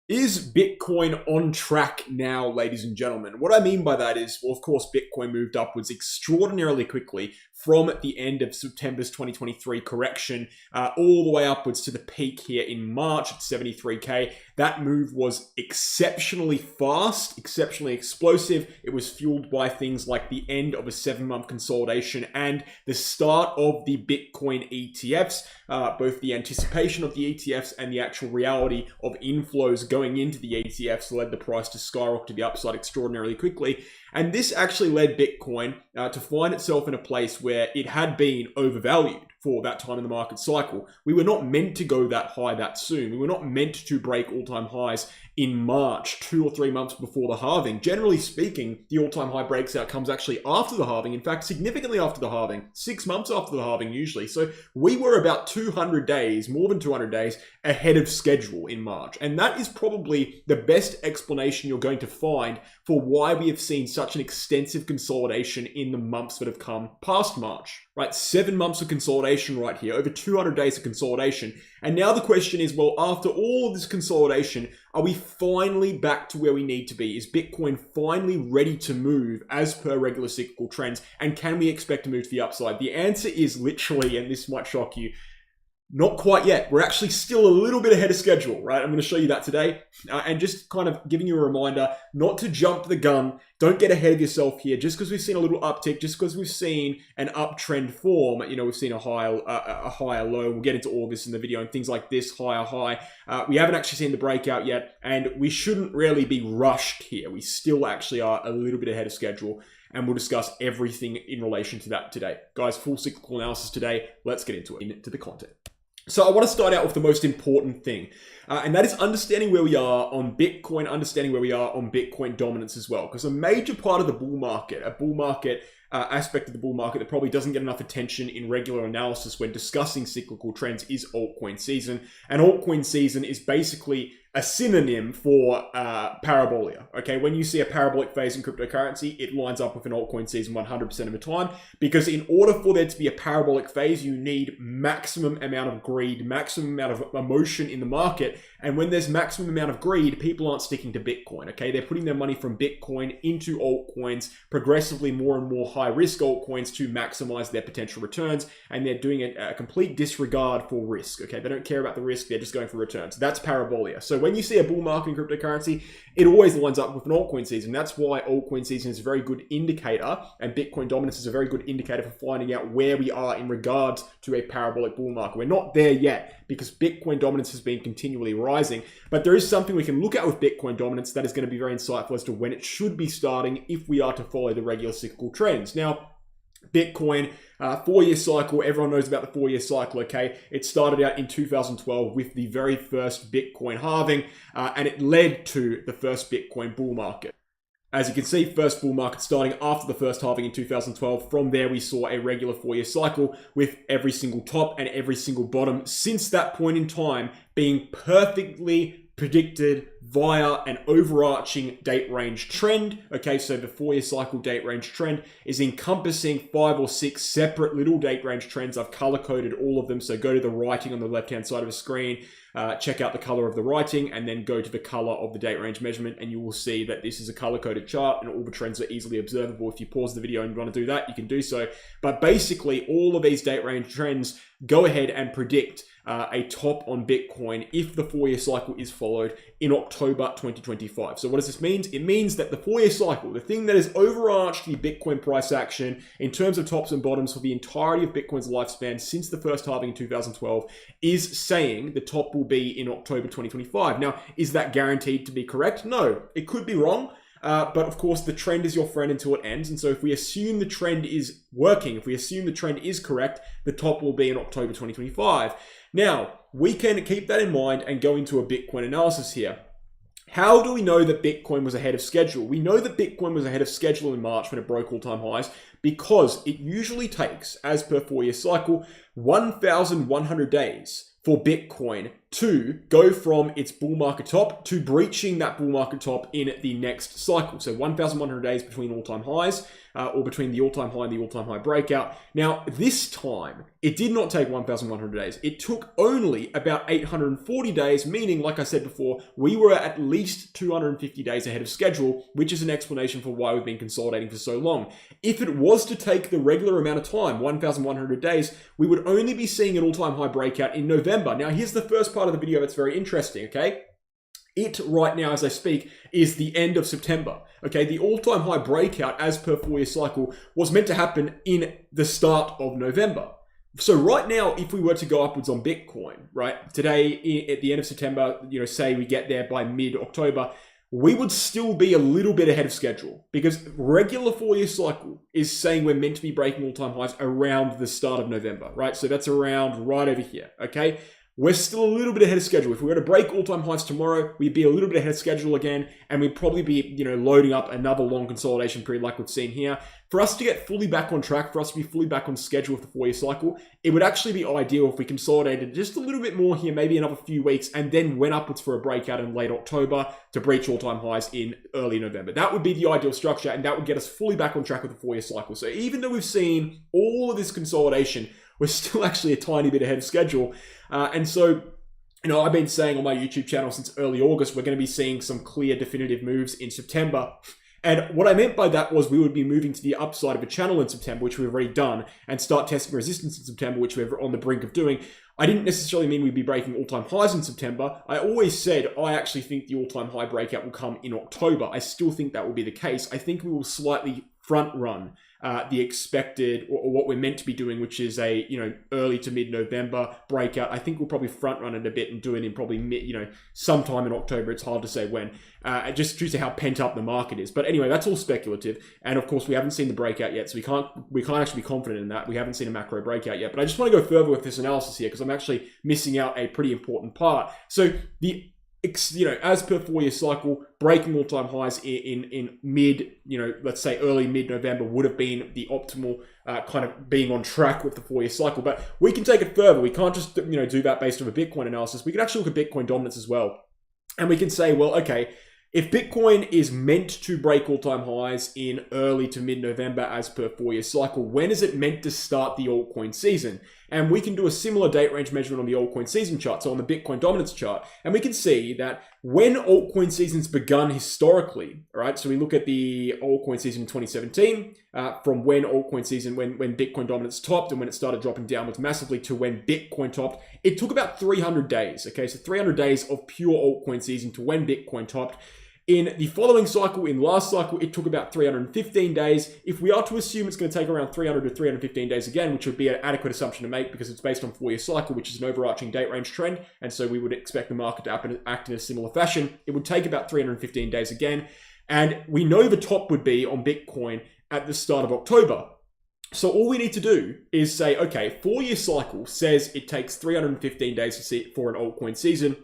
Is Bitcoin on track now, ladies and gentlemen? What I mean by that is, well, of course, Bitcoin moved upwards extraordinarily quickly from the end of September's 2023 correction all the way upwards to the peak here in March at 73K. That move was exceptionally fast, exceptionally explosive. It was fueled by things like the end of a 7-month consolidation and the start of the Bitcoin ETFs, both the anticipation of the ETFs and the actual reality of inflows going into the ETFs led the price to skyrocket to the upside extraordinarily quickly. And this actually led Bitcoin to find itself in a place where it had been overvalued for that time in the market cycle. We were not meant to go that high that soon. We were not meant to break all-time highs in March, 2 or 3 months before the halving. Generally speaking, the all-time high breaks out comes actually after the halving. In fact, significantly after the halving, 6 months after the halving usually. So we were about 200 days, more than 200 days ahead of schedule in March. And that is probably the best explanation you're going to find for why we have seen such an extensive consolidation in the months that have come past March. Right, 7 months of consolidation right here, over 200 days of consolidation. And now the question is, well, after all of this consolidation, are we finally back to where we need to be? Is Bitcoin finally ready to move as per regular cyclical trends? And can we expect to move to the upside? The answer is literally, and this might shock you, not quite yet. We're actually still a little bit ahead of schedule, right? I'm going to show you that today. And just kind of giving you a reminder not to jump the gun. Don't get ahead of yourself here. Just because we've seen a little uptick, just because we've seen an uptrend form, you know, we've seen a higher low. We'll get into all this in the video and things like this, higher high. We haven't actually seen the breakout yet, and we shouldn't really be rushed here. We still actually are a little bit ahead of schedule. And we'll discuss everything in relation to that today. Guys, full cyclical analysis today. Let's get into it, into the content. So I want to start out with the most important thing, and that is understanding where we are on Bitcoin, understanding where we are on Bitcoin dominance as well. Because a major part of the bull market, aspect of the bull market that probably doesn't get enough attention in regular analysis when discussing cyclical trends is altcoin season. And altcoin season is basically a synonym for parabolia. Okay, when you see a parabolic phase in cryptocurrency, it lines up with an altcoin season 100% of the time, because in order for there to be a parabolic phase, you need maximum amount of greed, maximum amount of emotion in the market. And when there's maximum amount of greed, people aren't sticking to Bitcoin. Okay, they're putting their money from Bitcoin into altcoins, progressively more and more high risk altcoins to maximize their potential returns, and they're doing a complete disregard for risk. Okay, they don't care about the risk, they're just going for returns. That's parabolia. So when you see a bull market in cryptocurrency, it always lines up with an altcoin season. That's why altcoin season is a very good indicator, and Bitcoin dominance is a very good indicator for finding out where we are in regards to a parabolic bull market. We're not there yet because Bitcoin dominance has been continually rising, but there is something we can look at with Bitcoin dominance that is going to be very insightful as to when it should be starting if we are to follow the regular cyclical trends. Now, Bitcoin, 4-year cycle, everyone knows about the 4-year cycle, okay? It started out in 2012 with the very first Bitcoin halving, and it led to the first Bitcoin bull market. As you can see, first bull market starting after the first halving in 2012. From there, we saw a regular 4-year cycle with every single top and every single bottom since that point in time being perfectly predicted via an overarching date range trend. Okay, so the 4-year cycle date range trend is encompassing 5 or 6 separate little date range trends. I've color coded all of them. So go to the writing on the left-hand side of the screen, check out the color of the writing, and then go to the color of the date range measurement, and you will see that this is a color-coded chart and all the trends are easily observable. If you pause the video and you want to do that, you can do so. But basically, all of these date range trends go ahead and predict a top on Bitcoin if the 4-year cycle is followed in October 2025. So what does this mean? It means that the 4-year cycle, the thing that has overarched the Bitcoin price action in terms of tops and bottoms for the entirety of Bitcoin's lifespan since the first halving in 2012, is saying the top will be in October 2025. Now, is that guaranteed to be correct? No, it could be wrong. But of course, the trend is your friend until it ends. And so if we assume the trend is working, if we assume the trend is correct, the top will be in October 2025. Now, we can keep that in mind and go into a Bitcoin analysis here. How do we know that Bitcoin was ahead of schedule? We know that Bitcoin was ahead of schedule in March when it broke all-time highs because it usually takes, as per 4-year cycle, 1,100 days for Bitcoin to go from its bull market top to breaching that bull market top in the next cycle. So 1,100 days between all-time highs, or between the all-time high and the all-time high breakout. Now, this time, it did not take 1,100 days. It took only about 840 days, meaning, like I said before, we were at least 250 days ahead of schedule, which is an explanation for why we've been consolidating for so long. If it was to take the regular amount of time, 1,100 days, we would only be seeing an all-time high breakout in November. Now, here's the first part of the video that's very interesting, okay? It, right now, as I speak, is the end of September. Okay, the all-time high breakout, as per 4-year cycle, was meant to happen in the start of November. So right now, if we were to go upwards on Bitcoin, right, today at the end of September, say we get there by mid-October, we would still be a little bit ahead of schedule because regular 4-year cycle is saying we're meant to be breaking all-time highs around the start of November, right? So that's around right over here, okay? We're still a little bit ahead of schedule. If we were to break all-time highs tomorrow, we'd be a little bit ahead of schedule again, and we'd probably be, loading up another long consolidation period like we've seen here. For us to get fully back on track, for us to be fully back on schedule with the 4-year cycle, it would actually be ideal if we consolidated just a little bit more here, maybe another few weeks, and then went upwards for a breakout in late October to breach all-time highs in early November. That would be the ideal structure, and that would get us fully back on track with the 4-year cycle. So even though we've seen all of this consolidation, we're still actually a tiny bit ahead of schedule. And so, I've been saying on my YouTube channel since early August, we're going to be seeing some clear definitive moves in September. And what I meant by that was we would be moving to the upside of a channel in September, which we've already done, and start testing resistance in September, which we're on the brink of doing. I didn't necessarily mean we'd be breaking all-time highs in September. I always said I actually think the all-time high breakout will come in October. I still think that will be the case. I think we will slightly front run the expected or what we're meant to be doing, which is a early to mid-November breakout. I think we'll probably front run it a bit and do it in probably sometime in October. It's hard to say when, just due to how pent up the market is. But anyway, that's all speculative. And of course, we haven't seen the breakout yet, so we can't actually be confident in that. We haven't seen a macro breakout yet. But I just want to go further with this analysis here because I'm actually missing out a pretty important part. So as per 4-year cycle, breaking all-time highs in mid, let's say early mid-November would have been the optimal kind of being on track with the 4-year cycle. But we can take it further. We can't just, do that based on a Bitcoin analysis. We can actually look at Bitcoin dominance as well. And we can say, well, okay, if Bitcoin is meant to break all-time highs in early to mid-November as per 4-year cycle, when is it meant to start the altcoin season? And we can do a similar date range measurement on the altcoin season chart, so on the Bitcoin dominance chart, and we can see that when altcoin season's begun historically, all right, so we look at the altcoin season in 2017, from when altcoin season, when Bitcoin dominance topped and when it started dropping downwards massively to when Bitcoin topped, it took about 300 days, okay? So 300 days of pure altcoin season to when Bitcoin topped. In the following cycle, in last cycle, it took about 315 days. If we are to assume it's going to take around 300 to 315 days again, which would be an adequate assumption to make because it's based on 4-year cycle, which is an overarching date range trend, and so we would expect the market to act in a similar fashion, it would take about 315 days again. And we know the top would be on Bitcoin at the start of October. So all we need to do is say, okay, 4-year cycle says it takes 315 days to see for an altcoin season.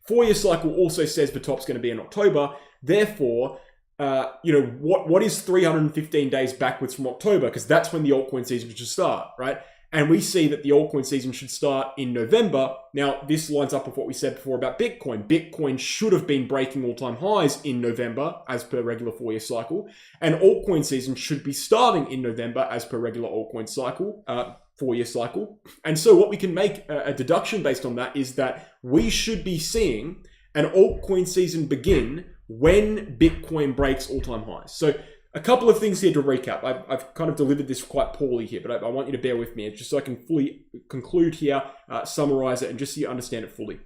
4-year cycle also says the top's going to be in October. Therefore, what is 315 days backwards from October? Because that's when the altcoin season should start, right? And we see that the altcoin season should start in November. Now, this lines up with what we said before about Bitcoin. Bitcoin should have been breaking all-time highs in November as per regular 4-year cycle. And altcoin season should be starting in November as per regular altcoin cycle, 4-year cycle. And so what we can make a deduction based on that is that we should be seeing an altcoin season begin when Bitcoin breaks all-time highs. So a couple of things here to recap. I've kind of delivered this quite poorly here, but I want you to bear with me just so I can fully conclude here, summarize it, and just so you understand it fully.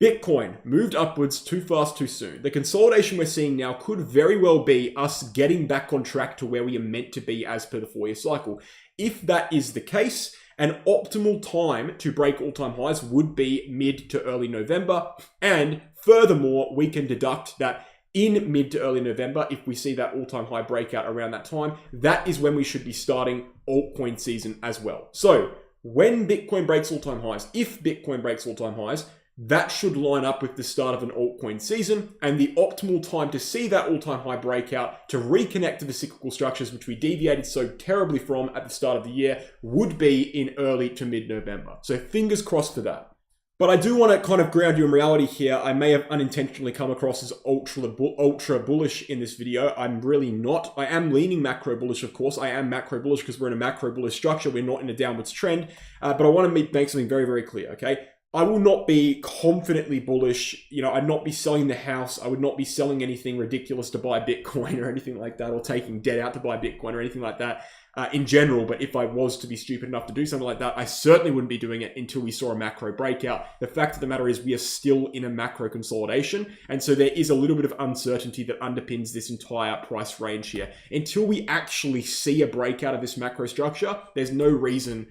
Bitcoin moved upwards too fast, too soon. The consolidation we're seeing now could very well be us getting back on track to where we are meant to be as per the 4-year cycle. If that is the case, an optimal time to break all-time highs would be mid to early November. And furthermore, we can deduct that in mid to early November, if we see that all-time high breakout around that time, that is when we should be starting altcoin season as well. So when Bitcoin breaks all-time highs, if Bitcoin breaks all-time highs, that should line up with the start of an altcoin season, and the optimal time to see that all-time high breakout to reconnect to the cyclical structures which we deviated so terribly from at the start of the year would be in early to mid-November. So fingers crossed for that. But I do want to kind of ground you in reality here. I may have unintentionally come across as ultra bullish in this video. I'm really not. I am leaning macro bullish, of course. I am macro bullish because we're in a macro bullish structure. We're not in a downwards trend. But I want to make something very, very clear, okay? I will not be confidently bullish. You know, I'd not be selling the house. I would not be selling anything ridiculous to buy Bitcoin or anything like that, or taking debt out to buy Bitcoin or anything like that. In general, but if I was to be stupid enough to do something like that, I certainly wouldn't be doing it until we saw a macro breakout. The fact of the matter is we are still in a macro consolidation, and so there is a little bit of uncertainty that underpins this entire price range here. Until we actually see a breakout of this macro structure, there's no reason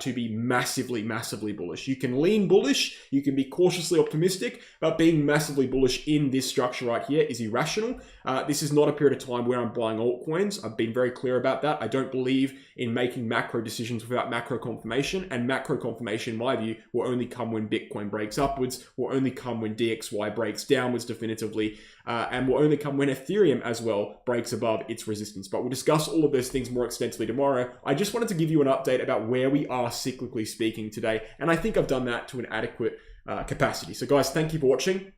to be massively bullish. You can lean bullish, you can be cautiously optimistic, but being massively bullish in this structure right here is irrational. This is not a period of time where I'm buying altcoins. I've been very clear about that. I don't believe in making macro decisions without macro confirmation, and macro confirmation, in my view, will only come when Bitcoin breaks upwards, will only come when DXY breaks downwards definitively, and will only come when Ethereum as well breaks above its resistance. But we'll discuss all of those things more extensively tomorrow. I just wanted to give you an update about where we are cyclically speaking today, and I think I've done that to an adequate capacity. So guys, thank you for watching.